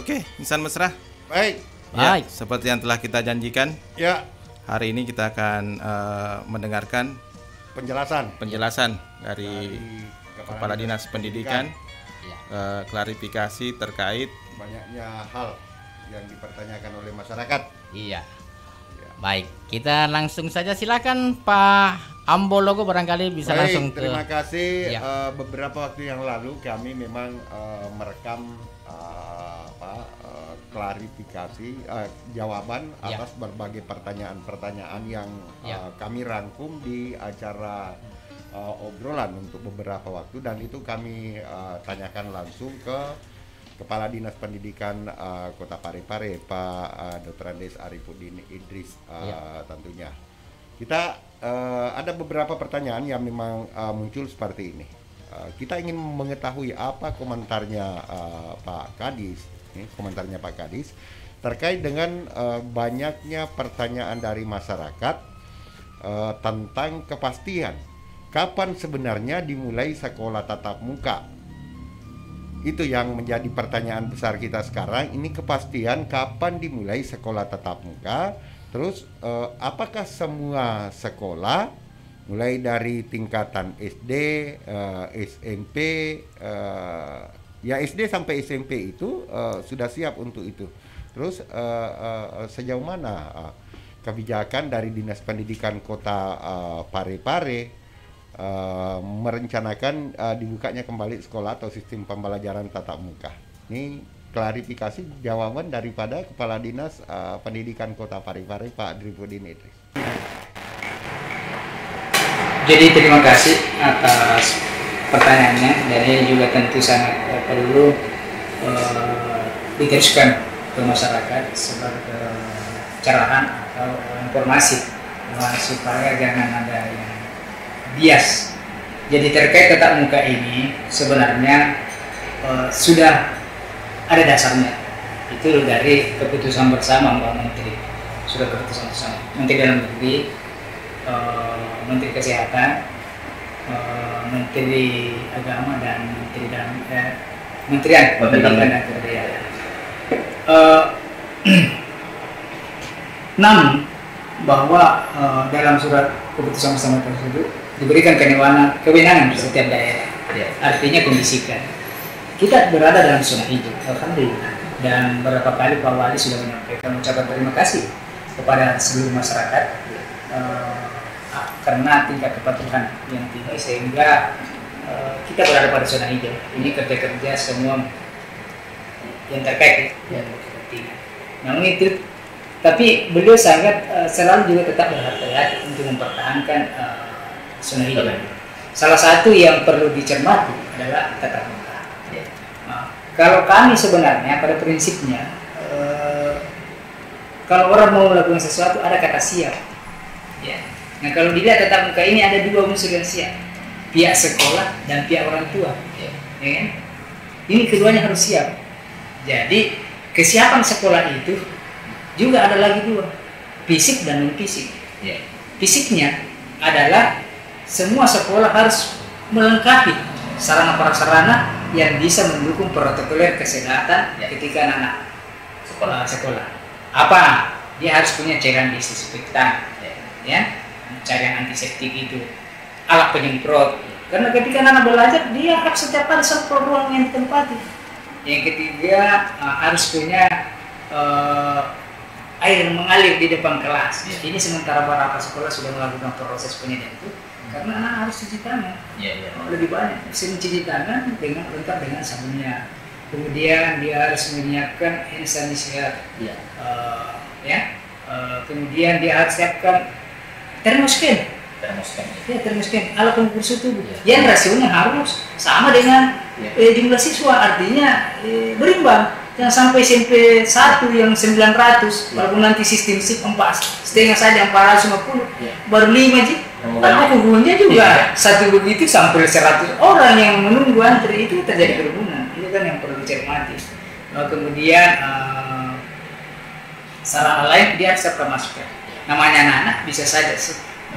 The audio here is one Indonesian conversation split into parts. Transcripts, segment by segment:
Oke, insan mesra. Baik. Ya, Baik. seperti yang telah kita janjikan, Ya, hari ini kita akan mendengarkan penjelasan dari Kepala Dinas Pendidikan, klarifikasi terkait banyaknya hal yang dipertanyakan oleh masyarakat. Iya. Baik, kita langsung saja silakan Pak Ambologo, barangkali bisa Baik, langsung ke. terima kasih. Ya. Beberapa waktu yang lalu kami memang merekam klarifikasi jawaban Ya. atas berbagai pertanyaan-pertanyaan yang Ya. kami rangkum di acara obrolan untuk beberapa waktu, dan itu kami tanyakan langsung ke Kepala Dinas Pendidikan Kota Parepare, Pak Dr. Andes Arifuddin Idris. Tentunya kita ada beberapa pertanyaan yang memang muncul seperti ini. Kita ingin mengetahui apa komentarnya Pak Kadis, komentarnya Pak Kadis terkait dengan banyaknya pertanyaan dari masyarakat tentang kepastian kapan sebenarnya dimulai sekolah tatap muka. Itu yang menjadi pertanyaan besar kita sekarang. Ini kepastian kapan dimulai sekolah tatap muka. Terus apakah semua sekolah mulai dari tingkatan SD, SMP, ya SD sampai SMP itu sudah siap untuk itu. Terus sejauh mana kebijakan dari Dinas Pendidikan Kota Parepare merencanakan dibukanya kembali sekolah atau sistem pembelajaran tatap muka. Ini klarifikasi jawaban daripada Kepala Dinas Pendidikan Kota Parepare, Pak Arifuddin Idris. Jadi terima kasih atas pertanyaannya, dan ini juga tentu sangat perlu diteruskan ke masyarakat sebagai cerahan atau informasi supaya jangan ada yang bias. Jadi terkait tatap muka ini sebenarnya sudah ada dasarnya. Itu dari keputusan bersama Mbak Menteri. Sudah keputusan bersama Menteri Dalam Negeri, Menteri Kesehatan, Menteri Agama, dan Menterian Pendidikan dan Kebudayaan. Namun bahwa dalam surat keputusan bersama tersebut diberikan kewenangan di setiap daerah. Artinya kondisikan. Kita berada dalam zona hijau, alhamdulillah. Dan beberapa kali Pak Wali sudah menyampaikan ucapan terima kasih kepada seluruh masyarakat karena tingkat kepatuhan yang tinggi, sehingga kita berada pada zona hijau. Ini kerja-kerja semua yang terkait yang kepentingan. Namun itu, tapi beliau sangat selalu juga tetap berhati-hati untuk mempertahankan zona hijau. Salah satu yang perlu dicermati adalah tatap muka. Kalau kami sebenarnya pada prinsipnya, kalau orang mau melakukan sesuatu ada kata siap. Nah, kalau dilihat tatap muka ini ada dua unsur yang siap, pihak sekolah dan pihak orang tua. Ini keduanya harus siap. Jadi kesiapan sekolah itu juga ada lagi dua, fisik dan non fisik. Fisiknya adalah semua sekolah harus melengkapi sarana prasarana yang bisa mendukung protokoler kesehatan ketika anak sekolah. Apa? Dia harus punya cairan disinfektan, cairan antiseptik itu, alat penyemprot. Karena ketika anak belajar, dia harus setiap hari semprot ruang yang ditempati. Yang ketiga, harus punya air yang mengalir di depan kelas. Ini sementara beberapa sekolah sudah melakukan proses penyediaan itu, karena anak harus cuci tangan. Lebih banyak mencuci tangan dengan lengkap dengan sabunnya. Kemudian dia harus menyiapkan hand sanitizer. Kemudian dia harus siapkan termoscan. Termoscan alat pengukur suhu tubuh. Yang rasionya harus sama dengan jumlah siswa, artinya berimbang. Yang sampai SMP 1 yang 900, walaupun nanti sistem SIP 4,5 saja 450, baru 5 sih. Tapi kerumunan juga satu begitu sampai 100 orang yang menunggu antri, itu terjadi kerumunan. Ini kan yang perlu dicermati. Kemudian sarana lain dia harus pakai masker. Namanya anak-anak bisa saja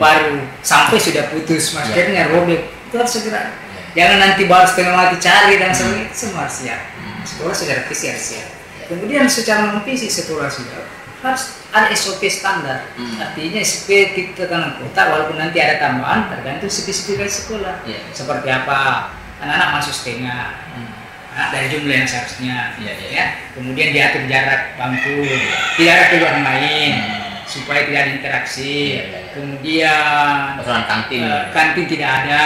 baru sampai sudah putus maskernya, robek, itu harus segera. Jangan nanti baru setengah mati cari dan sebagainya, semua harus siap. Sekolah secara fisik harus siap. Kemudian secara non-fisik sekolah sudah harus ada SOP standar. Artinya SOP tekanan kota, walaupun nanti ada tambahan tergantung spesifikasi sekolah. Seperti apa anak-anak masuk setengah dari jumlah yang seharusnya. Ya. Kemudian diatur jarak bangku, tidak ada keluar main supaya tidak ada interaksi. Kemudian kantin tidak ada.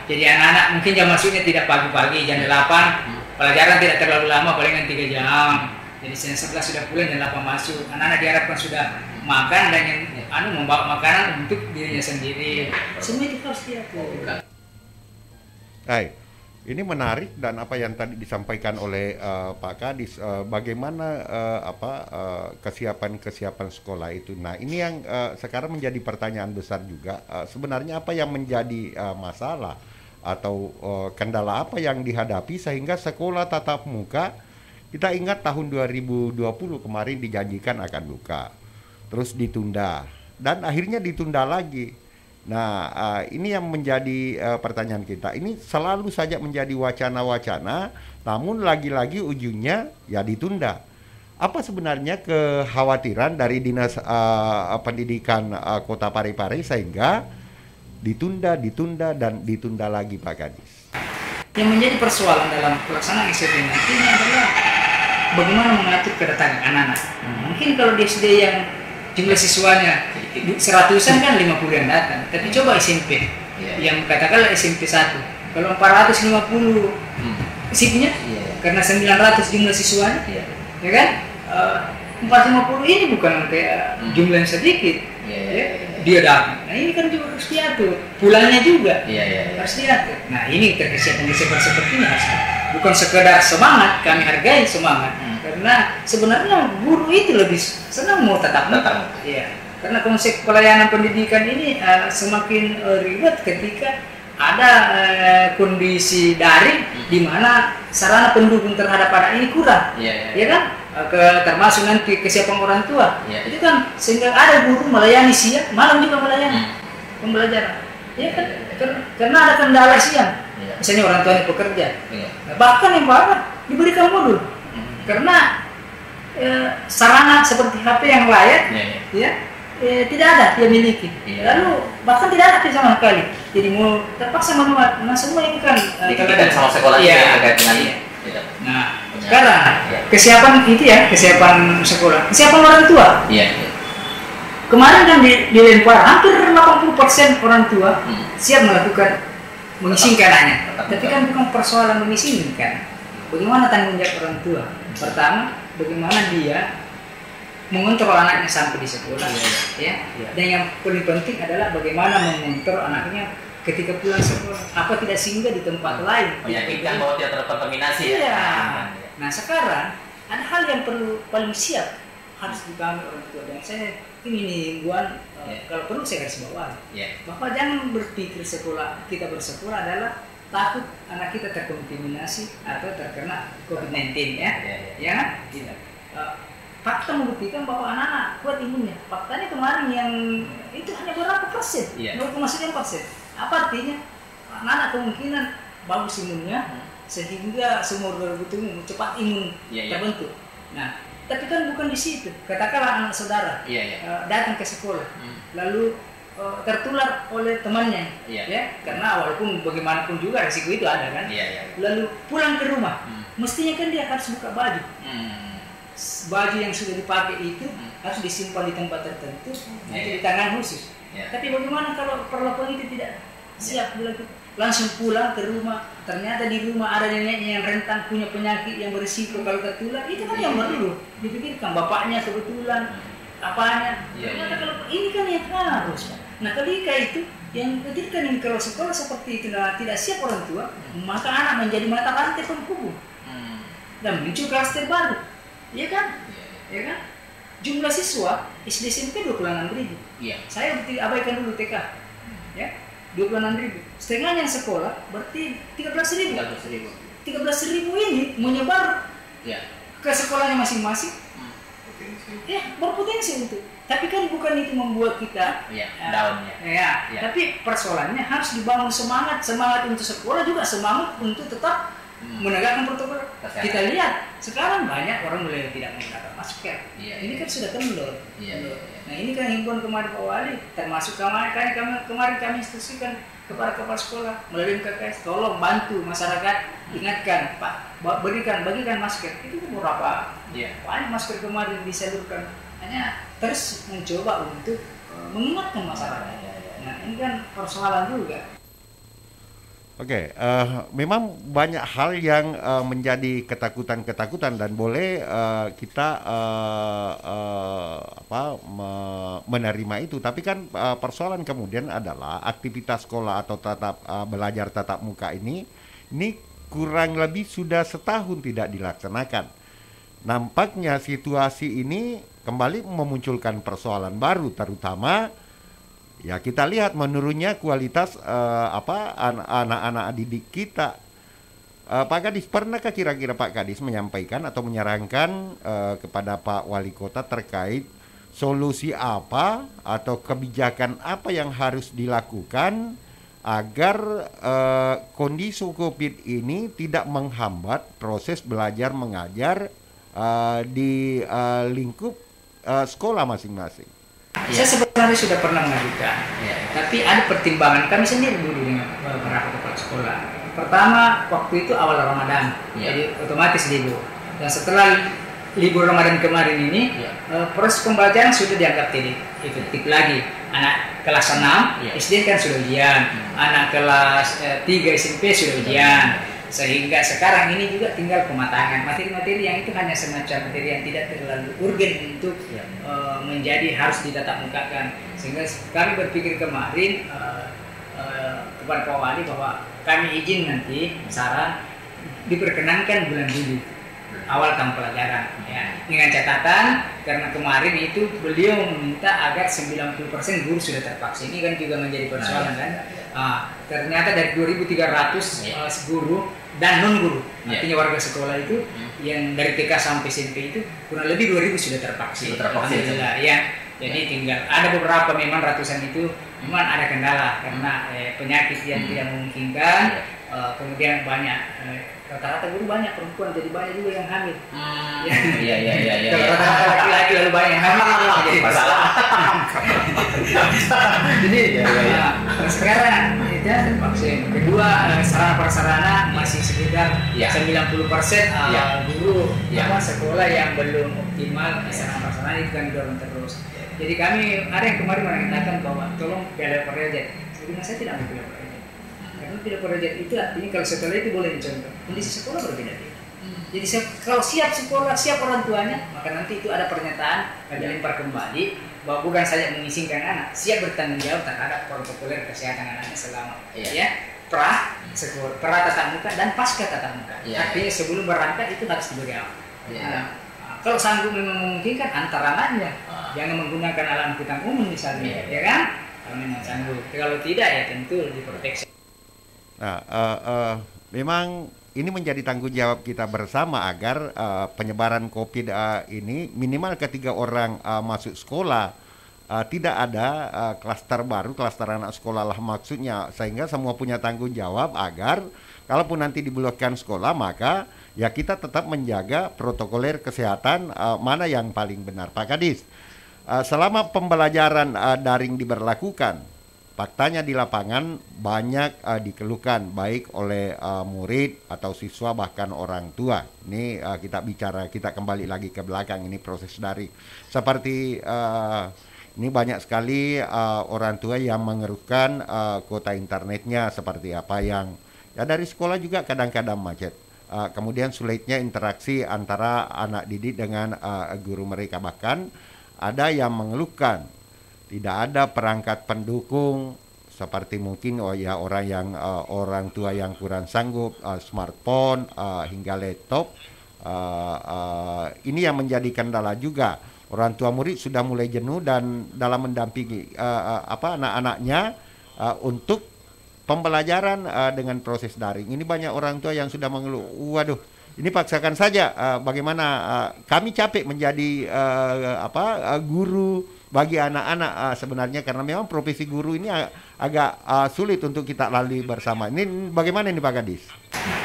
Jadi anak-anak mungkin jam masuknya tidak pagi-pagi, jam 8. Pelajaran tidak terlalu lama, palingan 3 jam. Jadi jam 11 sudah pulang, jam 8 masuk. Anak-anak diharapkan sudah makan dan yang membawa makanan untuk dirinya sendiri. Semua itu harus diatur. Baik, ini menarik dan apa yang tadi disampaikan oleh Pak Kadis, bagaimana kesiapan sekolah itu. Nah, ini yang sekarang menjadi pertanyaan besar juga. Sebenarnya apa yang menjadi masalah atau kendala apa yang dihadapi sehingga sekolah tatap muka, kita ingat tahun 2020 kemarin dijanjikan akan buka, terus ditunda dan akhirnya ditunda lagi. Nah, ini yang menjadi pertanyaan kita. Ini selalu saja menjadi wacana-wacana, namun lagi-lagi ujungnya ya ditunda. Apa sebenarnya kekhawatiran dari Dinas Pendidikan Kota Parepare sehingga ditunda dan ditunda lagi, Pak Kadis? Yang menjadi persoalan dalam pelaksanaan SOP nanti adalah bagaimana mengatur kedatangan anak-anak. Mungkin kalau di SD yang jumlah siswanya 100-an kan 50 yang datang, tapi coba SMP yang katakanlah SMP 1, kalau 450 sipnya karena 900 jumlah siswanya, ya kan 450 ini bukan kayak jumlah yang sedikit. Dia datang. Nah, ini kan juga harus diatur. Pulangnya juga harus diatur. Nah, ini kesiapan seperti ini harus. Bukan sekedar semangat, kami hargai semangat. Karena sebenarnya guru itu lebih senang mau tatap muka. Karena konsep pelayanan pendidikan ini semakin ribet ketika ada kondisi daring di mana sarana pendukung terhadap anak ini kurang. Ya kan? Termasuk nanti kesiapan orang tua. Itu kan sehingga ada guru melayani siang, malam juga melayani pembelajaran. Ya kan? Karena ada kendala siang. Misalnya orang tuanya bekerja. Bahkan yang parah diberikan modul. Karena sarana seperti HP yang layak tidak ada dia miliki. Lalu bahkan tidak ada sama sekali. Jadi mau terpaksa manual. Nah, semua ini kan dikembalikan sama sekolah terkait dengan Nah, sekarang kesiapan itu kesiapan sekolah, kesiapan orang tua. Kemarin kan dilempar hampir 80% orang tua siap melakukan mengizinkan anaknya. Tapi kan bukan persoalan mengizinkan. Bagaimana tanggung jawab orang tua? Pertama, bagaimana dia mengontrol anaknya sampai di sekolah, Dan yang paling penting adalah bagaimana mengontrol anaknya ketika pulang sekolah, apa tidak singgah di tempat lain, meyakinkan bahwa tidak terkontaminasi. Nah, sekarang ada hal yang perlu paling siap harus dipahami orang tua, dan saya ini himbauan kalau perlu saya garis bawah, Bapak jangan berpikir kita bersekolah adalah takut anak kita terkontaminasi atau terkena COVID-19 Tidak. Fakta membuktikan bahwa anak-anak kuat imunnya. Faktanya kemarin yang itu hanya berapa persen? 0,9%. Apa artinya? Anak-anak kemungkinan bagus imunnya sehingga seumur bertubuh cepat imun terbentuk. Nah, tapi kan bukan di situ. Katakanlah anak saudara datang ke sekolah, lalu tertular oleh temannya, karena walaupun bagaimanapun juga risiko itu ada kan. Lalu pulang ke rumah, mestinya kan dia harus buka baju. Baju yang sudah dipakai itu harus disimpan di tempat tertentu, di tangan khusus. Tapi bagaimana kalau perlakuan itu tidak siap dilakukan? Langsung pulang ke rumah, ternyata di rumah ada neneknya yang rentan, punya penyakit yang berisiko kalau tertular. Itu kan yang perlu dipikirkan, bapaknya kebetulan apanya. Ternyata kalau ini kan yang harus. Nah, ketika itu yang ketika nih kalau sekolah seperti itu tidak siap orang tua, maka anak menjadi mata rantai penghubung dan muncul klaster baru. Iya kan? Jumlah siswa SD SMP 26.000. Saya abaikan dulu TK. 26.000. Setengahnya yang sekolah berarti 13.000. 13.000 ini menyebar ke sekolahnya masing-masing. Berpotensi untuk. Tapi kan bukan itu membuat kita down. Tapi persoalannya harus dibangun semangat untuk sekolah, juga semangat untuk tetap menegakkan protokol Kesehatan. kita lihat sekarang banyak orang mulai tidak menggunakan masker. Iya, Ini kan sudah kendor. Iya. Nah ini kan himbauan kemarin Pak Wali, termasuk kemarin kami instruksikan kepada kepala sekolah melalui KKS, tolong bantu masyarakat, ingatkan Pak, bagikan masker. Itu beberapa banyak masker kemarin disalurkan, hanya terus mencoba untuk mengingatkan masyarakat. Nah ini kan persoalan juga. Oke, memang banyak hal yang menjadi ketakutan-ketakutan dan boleh kita menerima itu. Tapi kan persoalan kemudian adalah aktivitas sekolah atau belajar tatap muka ini kurang lebih sudah setahun tidak dilaksanakan. Nampaknya situasi ini kembali memunculkan persoalan baru, terutama ya kita lihat menurunnya kualitas anak-anak didik kita. Pak Kadis, pernahkah kira-kira Pak Kadis menyampaikan atau menyarankan kepada Pak Wali Kota terkait solusi apa atau kebijakan apa yang harus dilakukan agar kondisi COVID ini tidak menghambat proses belajar mengajar di lingkup sekolah masing-masing? Saya sebenarnya sudah pernah mengajukan, tapi ada pertimbangan kami sendiri dulu dengan beberapa kepala sekolah. Pertama, waktu itu awal Ramadan, jadi otomatis libur. Dan setelah libur Ramadan kemarin ini, proses pembelajaran sudah dianggap tidak efektif lagi. Anak kelas 6 SD kan sudah ujian, anak kelas 3 SMP sudah ujian. Sehingga sekarang ini juga tinggal pematangan materi-materi yang itu hanya semacam materi yang tidak terlalu urgen untuk menjadi harus ditatap mukakan. Sehingga kami berpikir kemarin kepada Pak Wali bahwa kami izin nanti saran diperkenankan bulan Juli awal tahun pelajaran ya. Dengan catatan karena kemarin itu beliau meminta agar 90% guru sudah tervaksin. Ini kan juga menjadi persoalan kan. Ternyata dari 2.300 guru dan non guru, artinya warga sekolah itu yang dari TK sampai SMP itu kurang lebih 2.000 sudah tervaksin. Alhamdulillah ya. Jadi tinggal ada beberapa memang ratusan itu memang ada kendala karena penyakit yang tidak memungkinkan. Kemudian banyak rata-rata guru banyak perempuan, jadi banyak juga yang hamil. Iya. Kalau rata-rata laki-laki lalu banyak yang hamil jadi masalah. Jadi sekarang itu tervaksin. Kedua sarana prasarana masih sekitar 90% guru sekolah yang belum optimal sarana prasarana itu kan dorong terus. Jadi kami ada yang kemarin mengatakan bahwa tolong piala perajat. Sebenarnya saya tidak mau piala perajat. Karena piala perajat itu artinya kalau sekolah itu boleh dicontoh. Kondisi sekolah berbeda-beda. Jadi kalau siap sekolah, siap orang tuanya, maka nanti itu ada pernyataan kami lempar kembali bahwa bukan saja mengizinkan anak, siap bertanggung jawab terhadap protokoler kesehatan anaknya selama pra tatap muka dan pasca tatap muka. Artinya sebelum berangkat itu harus diberi awal. Kalau sanggup memang memungkinkan antar anaknya, jangan menggunakan alat angkutan umum misalnya, ya kan? Kalau memang sanggup. Kalau tidak ya tentu diproteksi. Nah, memang ini menjadi tanggung jawab kita bersama agar penyebaran COVID ini minimal ketika orang masuk sekolah tidak ada klaster baru, klaster anak sekolah lah maksudnya, sehingga semua punya tanggung jawab agar kalaupun nanti diblokirkan sekolah maka ya kita tetap menjaga protokoler kesehatan mana yang paling benar. Pak Kadis, selama pembelajaran daring diberlakukan, faktanya di lapangan banyak dikeluhkan baik oleh murid atau siswa bahkan orang tua. Ini kita kembali lagi ke belakang, ini proses daring. Seperti ini banyak sekali orang tua yang mengeluhkan kuota internetnya seperti apa yang ya dari sekolah juga kadang-kadang macet. Kemudian sulitnya interaksi antara anak didik dengan guru mereka, bahkan ada yang mengeluhkan tidak ada perangkat pendukung seperti mungkin orang tua yang kurang sanggup smartphone hingga laptop. Ini yang menjadi kendala juga. Orang tua murid sudah mulai jenuh dan dalam mendampingi anak-anaknya untuk pembelajaran dengan proses daring. Ini banyak orang tua yang sudah mengeluh, waduh, ini paksakan saja. Bagaimana kami capek menjadi guru bagi anak-anak sebenarnya, karena memang profesi guru ini agak sulit untuk kita lalui bersama. Ini bagaimana ini Pak Kadis?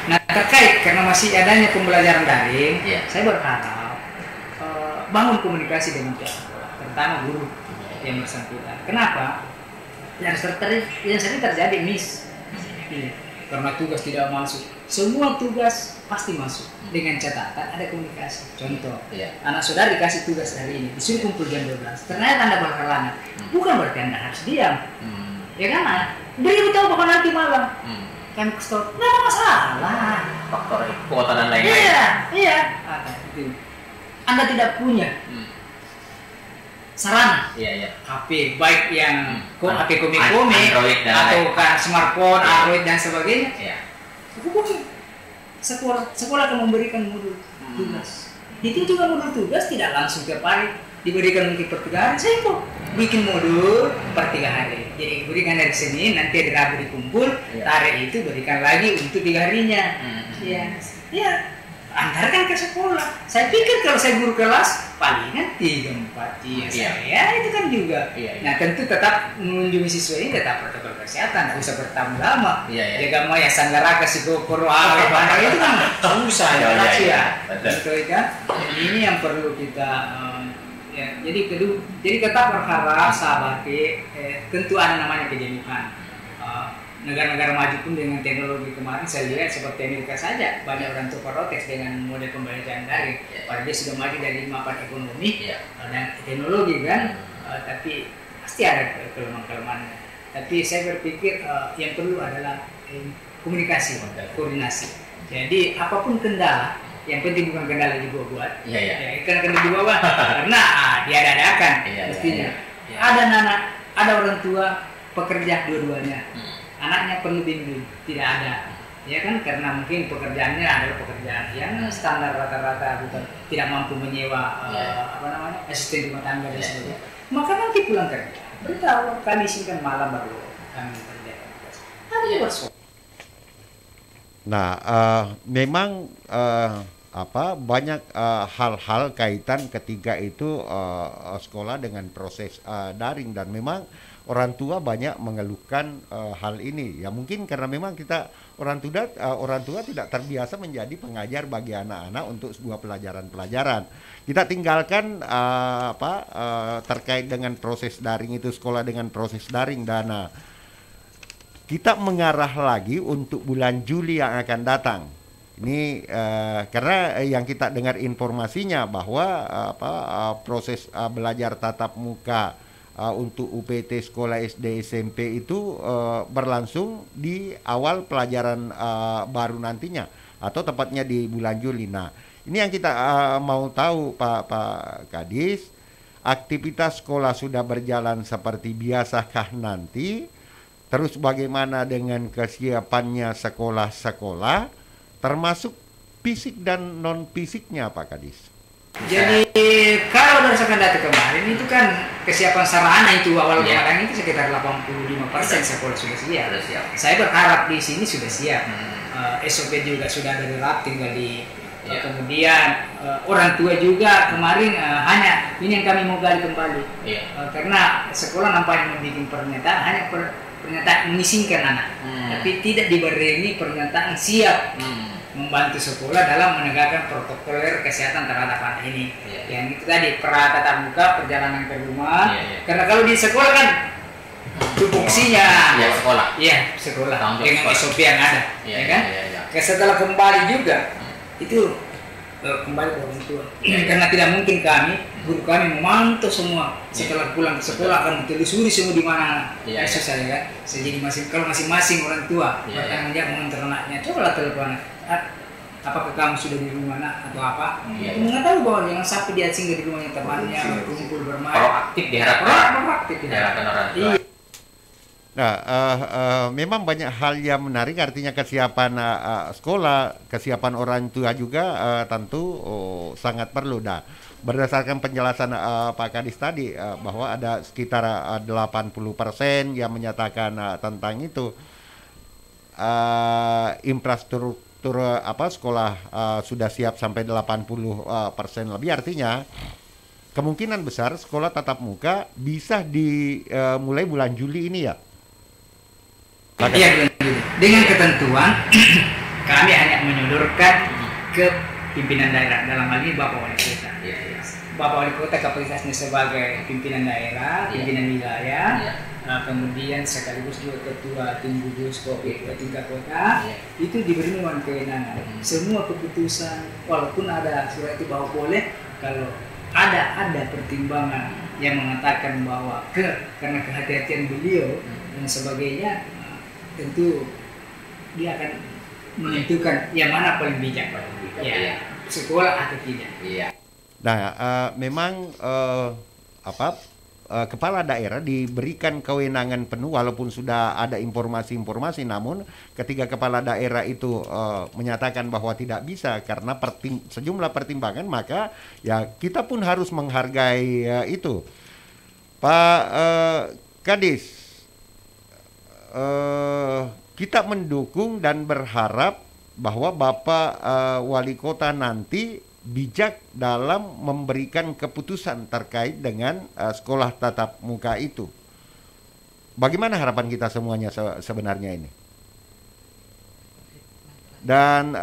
Nah, terkait karena masih adanya pembelajaran daring, saya berharap bangun komunikasi dengan pihak sekolah, terutama guru yang bersangkutan. Kenapa? Yang sering terjadi karena tugas tidak masuk. Semua tugas pasti masuk dengan catatan ada komunikasi. Contoh, anak saudara dikasih tugas hari ini, disuruh kumpul jam 12. Ternyata Anda berhalangan. Bukan berarti Anda harus diam. Ya kan? Beritahu bahwa nanti malam. Kan stop, nggak ada masalah. Faktor kuota dan lain-lain. Iya. Anda tidak punya sarana, HP baik yang HP komik-komik atau kan smartphone, Android dan sebagainya. Hubungi sekolah akan memberikan modul tugas. Itu juga modul tugas tidak langsung tiap hari diberikan mungkin per 3 hari. Saya kok bikin modul per 3 hari. Jadi berikan hari Senin, nanti hari Rabu dikumpul, tarik itu berikan lagi untuk 3 harinya. Antarkan ke sekolah. Saya pikir kalau saya guru kelas palingan 3-4 itu kan juga. Nah tentu tetap mengunjungi siswa ini tetap protokol kesehatan, tidak usah bertamu lama. Jaga maya sanggara kasih gopro itu kan susah betul kan. Ini yang perlu kita jadi tetap berharap sahabat tentu ada namanya kejenuhan. Negara-negara maju pun dengan teknologi kemarin saya lihat seperti Amerika saja banyak orang tua protes dengan model pembelajaran daring. Padahal dia sudah maju dari mapan ekonomi dan teknologi kan, tapi pasti ada kelemahan-kelemahannya. Tapi saya berpikir yang perlu adalah komunikasi, koordinasi. Jadi apapun kendala, yang penting bukan kendala dibuat-buat. Karena dibawa karena diadakan mestinya. Ada anak, ada orang tua pekerja dua-duanya. Anaknya perlu bimbing, tidak ada, ya kan? Karena mungkin pekerjaannya adalah pekerjaan yang standar rata-rata, bukan tidak mampu menyewa asisten rumah tangga dan sebagainya. Maka nanti pulang kerja, beritahu kami singkan malam baru kami kerjakan tugas. Nanti bersuara. Nah, memang banyak hal-hal kaitan ketika itu sekolah dengan proses daring, dan memang orang tua banyak mengeluhkan hal ini. Ya mungkin karena memang orang tua tidak terbiasa menjadi pengajar bagi anak-anak untuk sebuah pelajaran-pelajaran. Kita tinggalkan terkait dengan proses daring itu, sekolah dengan proses daring, Dana. Kita mengarah lagi untuk bulan Juli yang akan datang. Ini karena yang kita dengar informasinya bahwa proses belajar tatap muka untuk UPT sekolah SD SMP itu berlangsung di awal pelajaran baru nantinya, atau tepatnya di bulan Juli. Nah, ini yang kita mau tahu Pak Kadis, aktivitas sekolah sudah berjalan seperti biasakah nanti? Terus bagaimana dengan kesiapannya sekolah-sekolah, termasuk fisik dan non fisiknya Pak Kadis? Jadi kalau berdasarkan data kemarin itu kan kesiapan sarana itu awal kemarin itu sekitar 85% sekolah sudah siap. Saya berharap di sini sudah siap. SOP juga sudah ada dirap, tinggal di kemudian orang tua juga kemarin hanya ini yang kami mau gali kembali. Karena sekolah nampaknya membuat pernyataan hanya pernyataan mengizinkan anak, tapi tidak dibarengi pernyataan siap membantu sekolah dalam menegakkan protokoler kesehatan terhadap anak ini. Yang itu tadi tatap muka, perjalanan ke rumah. Karena kalau di sekolah kan tupoksinya sekolah dengan SOP yang ada, kan? Setelah kembali juga itu kembali ke orang tua. Karena tidak mungkin guru kami memantau semua setelah pulang ke sekolah, akan ditelusuri semua di mana susah ya kan. Jadi kalau masing-masing orang tua bertanggung jawab mengantar anaknya, cobalah telepon, apakah kamu sudah di rumah nak atau apa? Mengetahui bahwa jangan sampai dia singgah di rumahnya temannya, berkumpul bermain. Proaktif diharapkan. Orang tua. Nah, memang banyak hal yang menarik, artinya kesiapan sekolah, kesiapan orang tua juga tentu sangat perlu. Nah, berdasarkan penjelasan Pak Kadis tadi bahwa ada sekitar 80% yang menyatakan tentang itu, infrastruktur sekolah sudah siap sampai 80% lebih, artinya kemungkinan besar sekolah tatap muka bisa dimulai bulan Juli ini ya? Iya, bulan Juli. Dengan ketentuan kami hanya menyodorkan ke pimpinan daerah, dalam hal ini Bapak Wali Kota. Bapak Wali Kota kapasitasnya sebagai pimpinan daerah, pimpinan wilayah, kemudian sekaligus juga ketua tim gugus COVID tingkat kota, itu diberi kewenangan. Semua keputusan, walaupun ada surat itu bahwa boleh, kalau ada pertimbangan yang mengatakan bahwa karena kehati-hatian beliau dan sebagainya, tentu dia akan menentukan yang mana paling bijak, ya, sekolah atau tidak. Nah, memang kepala daerah diberikan kewenangan penuh walaupun sudah ada informasi-informasi, namun ketika kepala daerah itu menyatakan bahwa tidak bisa karena sejumlah pertimbangan, maka ya kita pun harus menghargai itu. Pak Kadis, kita mendukung dan berharap bahwa Bapak Wali Kota nanti bijak dalam memberikan keputusan terkait dengan sekolah tatap muka itu. Bagaimana harapan kita semuanya sebenarnya ini? Dan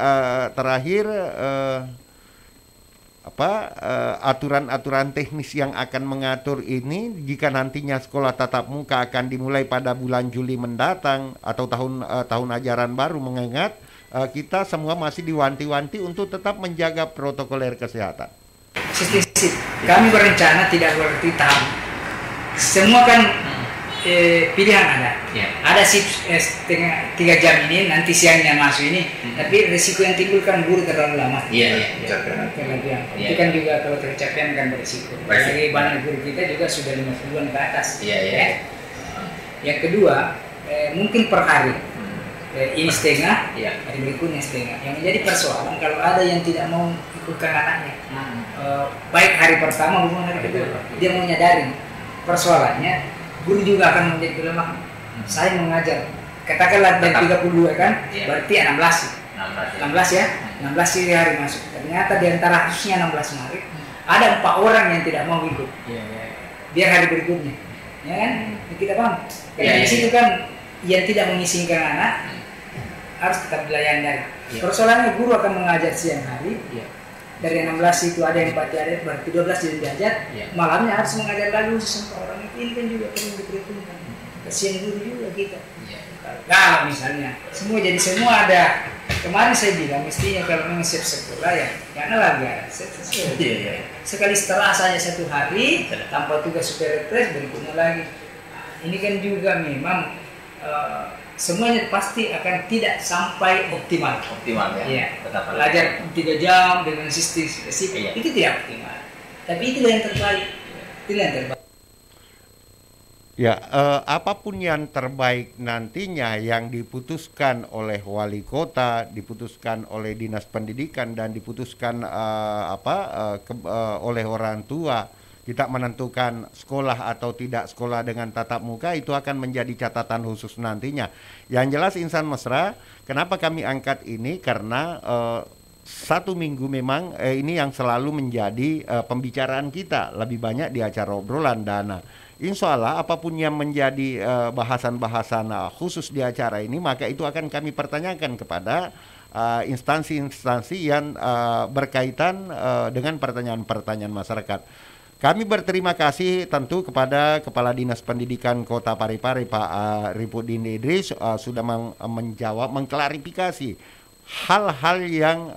terakhir aturan-aturan teknis yang akan mengatur ini jika nantinya sekolah tatap muka akan dimulai pada bulan Juli mendatang atau tahun ajaran baru, mengingat kita semua masih diwanti-wanti untuk tetap menjaga protokoler kesehatan. Kami berencana tidak berarti tahap. Semua kan pilihan ada. Ada shift 3 jam ini, nanti siangnya masuk ini. Tapi risiko yang timbul kan guru terlalu lama. Kelebihan. Itu kan juga kalau tercapai kan berisiko. Bagi banyak guru kita juga sudah 50-an ke atas. Yang kedua, mungkin per hari. Ini setengah, hari berikutnya setengah. Yang menjadi persoalan kalau ada yang tidak mau ikutkan anaknya, baik hari pertama maupun hari kedua, dia mau nyadarin. Persoalannya, guru juga akan menjadi kelemahan. Saya mengajar, katakanlah dari 32 kan, berarti 16 ya, 16 hari masuk. Ternyata di antara khususnya 16 Maret, ada 4 orang yang tidak mau ikut. Biar hari berikutnya, ya kan? Kita paham. Karena di situ kan yang tidak mengizinkan anak harus tetap dilayani dari. Persoalannya guru akan mengajar siang hari. Dari 16 itu ada yang 4 hari, berarti 12 jadi diajar. Malamnya harus mengajar lagi sampai orang itu. Ini kan juga perlu diperhitungkan. Kasihan guru juga kita. Kalau misalnya semua ada. Kemarin saya bilang mestinya kalau memang siap sekolah ya jangan lagi sekali setelah saja 1 hari tanpa tugas super retres berikutnya lagi. Ini kan juga memang semuanya pasti akan tidak sampai optimal ya. Belajar 3 jam dengan sistem spesifik itu tidak optimal, tapi itulah yang terbaik. Ya, apapun yang terbaik nantinya yang diputuskan oleh wali kota, diputuskan oleh dinas pendidikan dan diputuskan oleh orang tua, kita menentukan sekolah atau tidak sekolah dengan tatap muka, itu akan menjadi catatan khusus nantinya. Yang jelas insan mesra, kenapa kami angkat ini karena 1 minggu memang ini yang selalu menjadi pembicaraan kita lebih banyak di acara obrolan dana. Insya Allah apapun yang menjadi bahasan-bahasan khusus di acara ini, maka itu akan kami pertanyakan kepada instansi-instansi yang berkaitan dengan pertanyaan-pertanyaan masyarakat. Kami berterima kasih tentu kepada Kepala Dinas Pendidikan Kota Parepare Pak Ripudin Idris sudah menjawab, mengklarifikasi hal-hal yang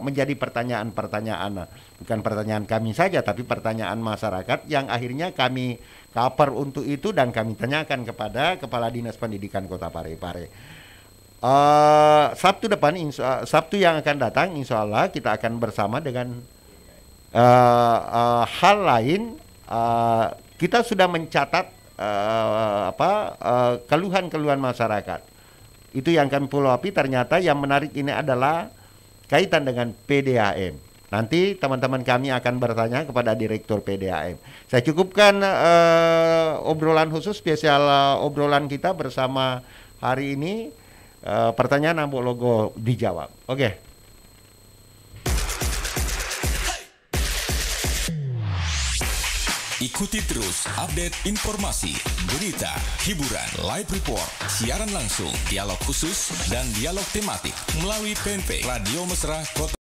menjadi pertanyaan-pertanyaan, bukan pertanyaan kami saja tapi pertanyaan masyarakat yang akhirnya kami cover untuk itu dan kami tanyakan kepada Kepala Dinas Pendidikan Kota Parepare. Sabtu depan, Sabtu yang akan datang insya Allah kita akan bersama dengan hal lain. Kita sudah mencatat keluhan-keluhan masyarakat. Itu yang kami follow up. Ternyata yang menarik ini adalah kaitan dengan PDAM. Nanti teman-teman kami akan bertanya kepada Direktur PDAM. Saya cukupkan obrolan khusus spesial obrolan kita bersama hari ini. Pertanyaan Ambo Logo dijawab. Oke. Ikuti terus update informasi, berita, hiburan, live report, siaran langsung, dialog khusus, dan dialog tematik melalui PNP Radio Mesra Kota